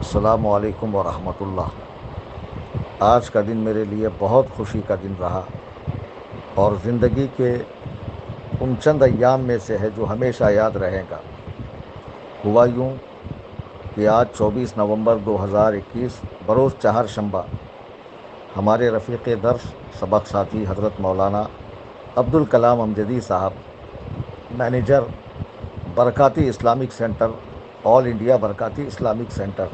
السلام علیکم ورحمۃ اللہ۔ آج کا دن میرے لیے بہت خوشی کا دن رہا اور زندگی کے ان چند ایام میں سے ہے جو ہمیشہ یاد رہے گا۔ ہوا یوں کہ آج 24 نومبر 2021 بروز چہارشنبہ ہمارے رفیق درس سبق ساتھی حضرت مولانا عبدالکلام امجدی صاحب، مینیجر برکاتی اسلامک سینٹر، آل انڈیا برکاتی اسلامک سینٹر،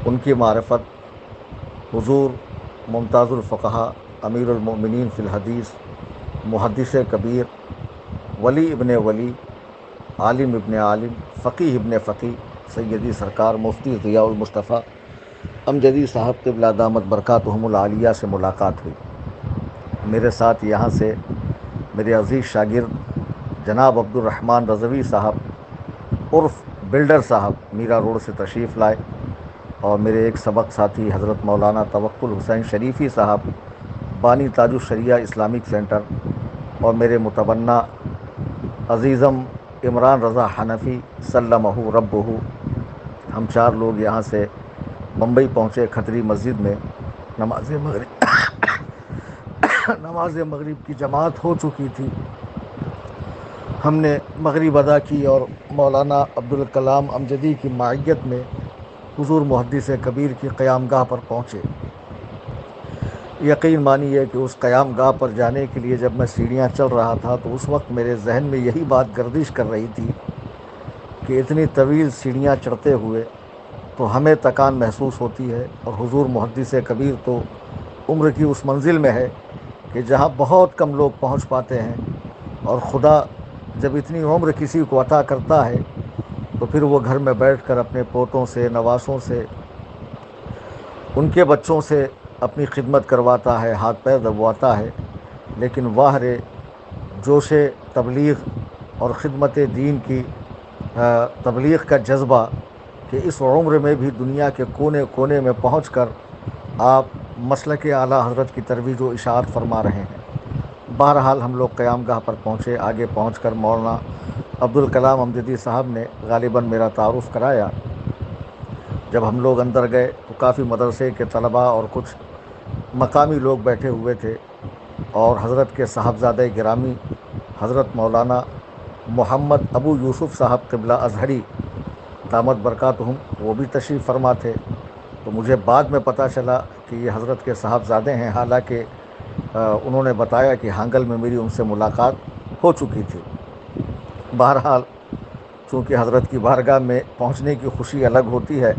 ان کی معرفت حضور ممتاز الفقہا امیر المؤمنین فی الحدیث، محدث کبیر، ولی ابن ولی، عالم ابن عالم، فقیہ ابن فقیہ، سیدی سرکار مفتی ضیاء المصطفیٰ امجدی صاحب قبلہ دامت برکاتہم العالیہ سے ملاقات ہوئی۔ میرے ساتھ یہاں سے میرے عزیز شاگرد جناب عبد الرحمن رضوی صاحب عرف بلڈر صاحب میرا روڈ سے تشریف لائے، اور میرے ایک سبق ساتھی حضرت مولانا توکل حسین شریفی صاحب بانی تاج الشریعہ اسلامک سینٹر، اور میرے متبنہ عزیزم عمران رضا حنفی سلمہ ربہ، ہم چار لوگ یہاں سے ممبئی پہنچے۔ کھتری مسجد میں نماز مغرب کی جماعت ہو چکی تھی۔ ہم نے مغرب ادا کی اور مولانا عبدالکلام امجدی کی معیت میں حضور محدث کبیر کی قیام گاہ پر پہنچے۔ یقین مانیے کہ اس قیام گاہ پر جانے کے لیے جب میں سیڑھیاں چڑھ رہا تھا تو اس وقت میرے ذہن میں یہی بات گردش کر رہی تھی کہ اتنی طویل سیڑھیاں چڑھتے ہوئے تو ہمیں تکان محسوس ہوتی ہے، اور حضور محدث کبیر تو عمر کی اس منزل میں ہے کہ جہاں بہت کم لوگ پہنچ پاتے ہیں، اور خدا جب اتنی عمر کسی کو عطا کرتا ہے تو پھر وہ گھر میں بیٹھ کر اپنے پوتوں سے، نواسوں سے، ان کے بچوں سے اپنی خدمت کرواتا ہے، ہاتھ پیر دبواتا ہے۔ لیکن واہ رے جوش تبلیغ اور خدمت دین کی تبلیغ کا جذبہ کہ اس عمر میں بھی دنیا کے کونے کونے میں پہنچ کر آپ مسلک اعلیٰ حضرت کی ترویج و اشاعت فرما رہے ہیں۔ بہرحال ہم لوگ قیام گاہ پر پہنچے۔ آگے پہنچ کر مولانا عبدالکلام امجدی صاحب نے غالباً میرا تعارف کرایا۔ جب ہم لوگ اندر گئے تو کافی مدرسے کے طلباء اور کچھ مقامی لوگ بیٹھے ہوئے تھے، اور حضرت کے صاحبزادہ گرامی حضرت مولانا محمد ابو یوسف صاحب قبلہ ازہری دامت برکاتہم وہ بھی تشریف فرما تھے۔ تو مجھے بعد میں پتہ چلا کہ یہ حضرت کے صاحبزادے ہیں، حالانکہ انہوں نے بتایا کہ ہانگل میں میری ان سے ملاقات ہو چکی تھی۔ بہرحال چونکہ حضرت کی بارگاہ میں پہنچنے کی خوشی الگ ہوتی ہے،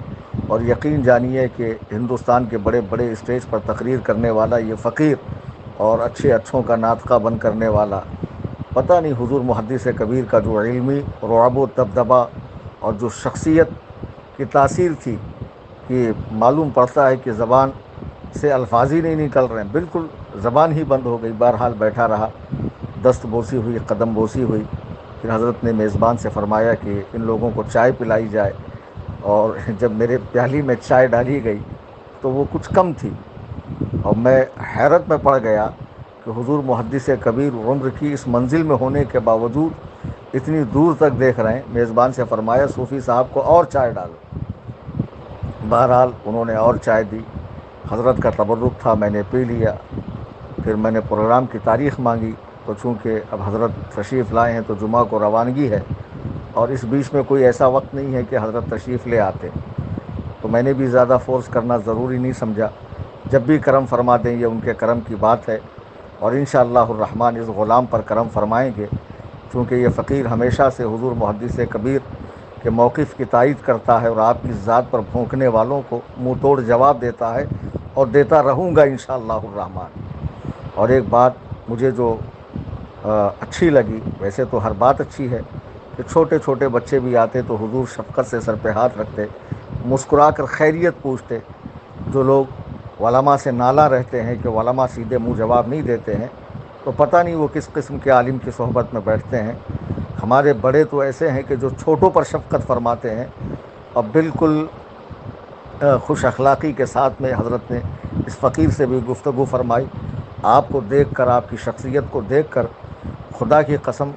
اور یقین جانیے کہ ہندوستان کے بڑے بڑے اسٹیج پر تقریر کرنے والا یہ فقیر اور اچھے اچھوں کا ناطقہ بند کرنے والا، پتہ نہیں حضور محدث کبیر کا جو علمی رعب و دبدبہ اور جو شخصیت کی تاثیر تھی کہ معلوم پڑتا ہے کہ زبان سے الفاظ ہی نہیں نکل رہے ہیں، بالکل زبان ہی بند ہو گئی۔ بہرحال بیٹھا رہا، دست بوسی ہوئی، قدم بوسی ہوئی۔ پھر حضرت نے میزبان سے فرمایا کہ ان لوگوں کو چائے پلائی جائے، اور جب میرے پیالی میں چائے ڈالی گئی تو وہ کچھ کم تھی، اور میں حیرت میں پڑ گیا کہ حضور محدث کبیر عمر کی اس منزل میں ہونے کے باوجود اتنی دور تک دیکھ رہے ہیں۔ میزبان سے فرمایا صوفی صاحب کو اور چائے ڈالو۔ بہرحال انہوں نے اور چائے دی۔ حضرت کا تبرک تھا، میں نے پی لیا۔ پھر میں نے پروگرام کی تاریخ مانگی، تو چونکہ اب حضرت تشریف لائے ہیں تو جمعہ کو روانگی ہے، اور اس بیچ میں کوئی ایسا وقت نہیں ہے کہ حضرت تشریف لے آتے، تو میں نے بھی زیادہ فورس کرنا ضروری نہیں سمجھا۔ جب بھی کرم فرما دیں یہ ان کے کرم کی بات ہے، اور انشاءاللہ الرحمن اس غلام پر کرم فرمائیں گے، چونکہ یہ فقیر ہمیشہ سے حضور محدث کبیر کے موقف کی تائید کرتا ہے، اور آپ کی ذات پر بھونکنے والوں کو منہ توڑ جواب دیتا ہے، اور دیتا رہوں گا انشاءاللہ الرحمن۔ اور ایک بات مجھے جو اچھی لگی، ویسے تو ہر بات اچھی ہے، کہ چھوٹے چھوٹے بچے بھی آتے تو حضور شفقت سے سر پہ ہاتھ رکھتے، مسکرا کر خیریت پوچھتے۔ جو لوگ علماء سے نالاں رہتے ہیں کہ علماء سیدھے منہ جواب نہیں دیتے ہیں، تو پتہ نہیں وہ کس قسم کے عالم کی صحبت میں بیٹھتے ہیں۔ ہمارے بڑے تو ایسے ہیں کہ جو چھوٹوں پر شفقت فرماتے ہیں، اور بالکل خوش اخلاقی کے ساتھ میں حضرت نے اس فقیر سے بھی گفتگو فرمائی۔ آپ کو دیکھ کر، آپ کی شخصیت کو دیکھ کر خدا کی قسم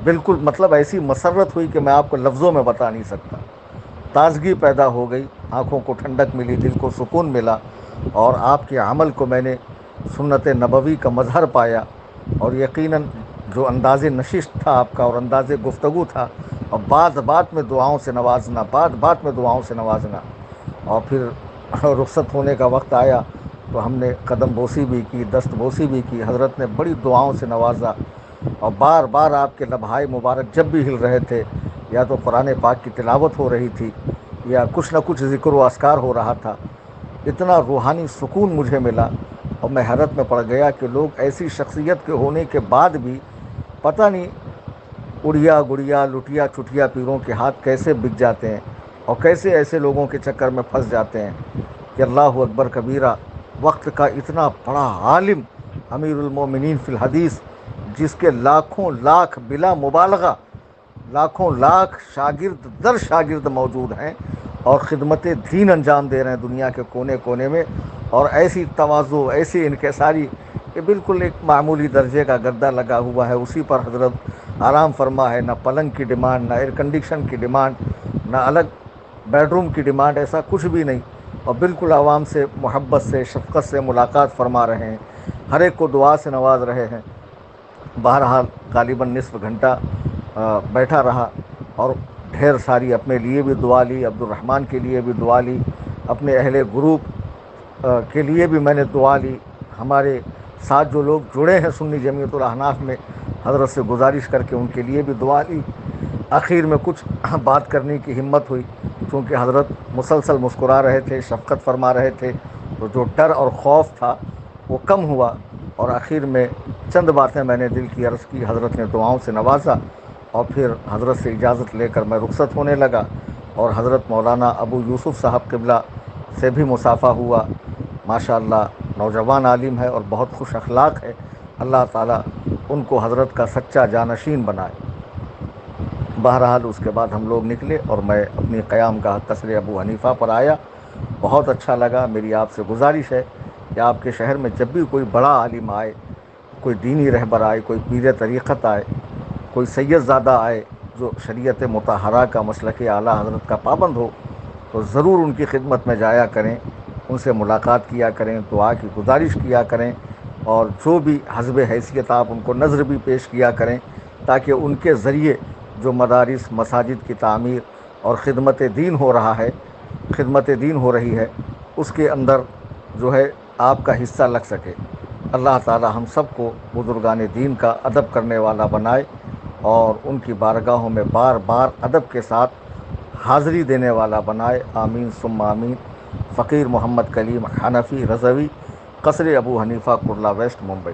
بالکل مطلب ایسی مسرت ہوئی کہ میں آپ کو لفظوں میں بتا نہیں سکتا۔ تازگی پیدا ہو گئی، آنکھوں کو ٹھنڈک ملی، دل کو سکون ملا، اور آپ کے عمل کو میں نے سنت نبوی کا مظہر پایا، اور یقیناً جو انداز نشست تھا آپ کا اور انداز گفتگو تھا، اور بات بات میں دعاؤں سے نوازنا، بات بات میں دعاؤں سے نوازنا، اور پھر رخصت ہونے کا وقت آیا تو ہم نے قدم بوسی بھی کی، دست بوسی بھی کی، حضرت نے بڑی دعاؤں سے نوازا، اور بار بار آپ کے لبھائے مبارک جب بھی ہل رہے تھے، یا تو قرآن پاک کی تلاوت ہو رہی تھی یا کچھ نہ کچھ ذکر و اذکار ہو رہا تھا، اتنا روحانی سکون مجھے ملا، اور میں حیرت میں پڑ گیا کہ لوگ ایسی شخصیت کے ہونے کے بعد بھی پتہ نہیں اڑیا گڑیا لٹیا چٹیا پیروں کے ہاتھ کیسے بک جاتے ہیں، اور کیسے ایسے لوگوں کے چکر میں پھنس جاتے ہیں کہ اللہ اکبر کبیرہ، وقت کا اتنا بڑا عالم امیر المومنین فی الحدیث، جس کے لاکھوں لاکھ بلا مبالغہ لاکھوں لاکھ شاگرد در شاگرد موجود ہیں، اور خدمت دین انجام دے رہے ہیں دنیا کے کونے کونے میں، اور ایسی تواضع، ایسی انکساری کہ بالکل ایک معمولی درجے کا گدا لگا ہوا ہے، اسی پر حضرت آرام فرما ہے، نہ پلنگ کی ڈیمانڈ، نہ ایئر کنڈیشن کی ڈیمانڈ، نہ الگ بیڈ روم کی ڈیمانڈ، ایسا کچھ بھی نہیں، اور بالکل عوام سے محبت سے شفقت سے ملاقات فرما رہے ہیں، ہر ایک کو دعا سے نواز رہے ہیں۔ بہرحال غالباً نصف گھنٹہ بیٹھا رہا، اور ڈھیر ساری اپنے لیے بھی دعا لی، عبد الرحمن کے لیے بھی دعا لی، اپنے اہل گروپ کے لیے بھی میں نے دعا لی، ہمارے ساتھ جو لوگ جڑے ہیں سنی جمعیت الاحناف میں، حضرت سے گزارش کر کے ان کے لیے بھی دعا لی۔ آخر میں کچھ بات کرنے کی ہمت ہوئی، چونکہ حضرت مسلسل مسکرا رہے تھے، شفقت فرما رہے تھے، تو جو ڈر اور خوف تھا وہ کم ہوا، اور آخر میں چند باتیں میں نے دل کی عرض کی، حضرت نے دعاؤں سے نوازا، اور پھر حضرت سے اجازت لے کر میں رخصت ہونے لگا، اور حضرت مولانا ابو یوسف صاحب قبلہ سے بھی مصافحہ ہوا۔ ماشاءاللہ نوجوان عالم ہے اور بہت خوش اخلاق ہے، اللہ تعالیٰ ان کو حضرت کا سچا جانشین بنائے۔ بہرحال اس کے بعد ہم لوگ نکلے، اور میں اپنی قیام گاہ قصر ابو حنیفہ پر آیا، بہت اچھا لگا۔ میری آپ سے گزارش ہے کہ آپ کے شہر میں جب بھی کوئی بڑا عالم آئے، کوئی دینی رہبر آئے، کوئی پیر طریقت آئے، کوئی سید زادہ آئے جو شریعت مطہرہ کا مسلک اعلیٰ حضرت کا پابند ہو، تو ضرور ان کی خدمت میں جایا کریں، ان سے ملاقات کیا کریں، دعا کی گزارش کیا کریں، اور جو بھی حسب حیثیت آپ ان کو نظر بھی پیش کیا کریں، تاکہ ان کے ذریعے جو مدارس مساجد کی تعمیر اور خدمت دین ہو رہا ہے، خدمت دین ہو رہی ہے، اس کے اندر جو ہے آپ کا حصہ لگ سکے۔ اللہ تعالی ہم سب کو بزرگان دین کا ادب کرنے والا بنائے، اور ان کی بارگاہوں میں بار بار ادب کے ساتھ حاضری دینے والا بنائے، آمین ثم آمین۔ فقیر محمد کلیم حنفی رضوی، قصر ابو حنیفہ، کرلا ویسٹ، ممبئی۔